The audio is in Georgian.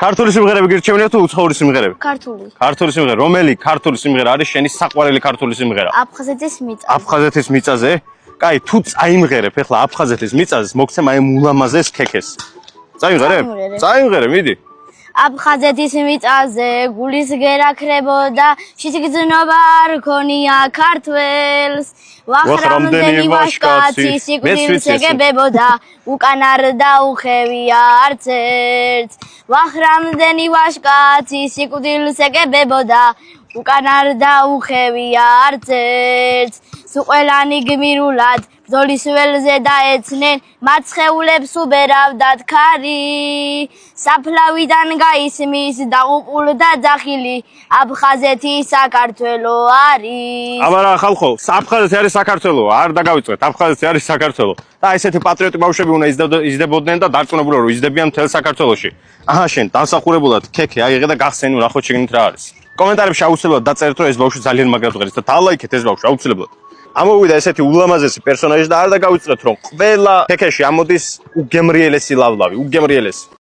ქართული სიმღერები გირჩევნია თუ უცხოური სიმღერები? ქართული. ქართული სიმღერა. რომელი ქართული სიმღერა არის შენი საყვარელი ქართული სიმღერა? აფხაზეთის მიწა. აფხაზეთის მიწაზე? კაი, თუ წაიმღერებ ახლა აფხაზეთის მიწაზე, მოგცემ აი ულამაზეს ქექეს. წაიმღერებ? წაიმღერებ, მიდი. აფხაზეთის მიწაზე გულის გერა ქრებოდა, შიგრძნობა არ ქონია ქართველს. ვახრამდენი ვაშკაცი სიკვდილს ეგებებოდა, უკან არ დაუხევია არც ერთს. ვახრამდენი ვაშკაცი სიკვდილს ეგებებოდა, უკან არ დაუხევია არც ერთს. სუყელანი გმირულად ბრძოლის ველზე დაეცნენ, მათ სხეულებს უბერავდათ ქარი. საფლავიდან გაისმის დაუყულ და ძახილი, აფხაზეთი საქართველო არის. აბარა ხალხო, აფხაზეთი არის საქართველო, არ დაგავიწყეთ, აფხაზეთი არის საქართველო. და ესეთი პატრიოტი ბავშვები უნდა იზრდებოდნენ და დარწმუნებულო რომ იზრდებიან მთელ საქართველოში. აჰა, შენ დასახურებულად ქექე აიღე და გახსენე რა ხო შეგნით რა არის. კომენტარებში აუცილებლად დაწერეთ რომ ეს ბავშვი ძალიან მაგრად ღერს და დალაიქეთ ეს ბავშვი აუცილებლად. ამოვიდა ესეთი ულამაზესი პერსონაჟი და არ დაგავიწყეთ რომ ყველა ქექეში ამოდის უგემრიელესი ლავლავი, უგემრიელესი.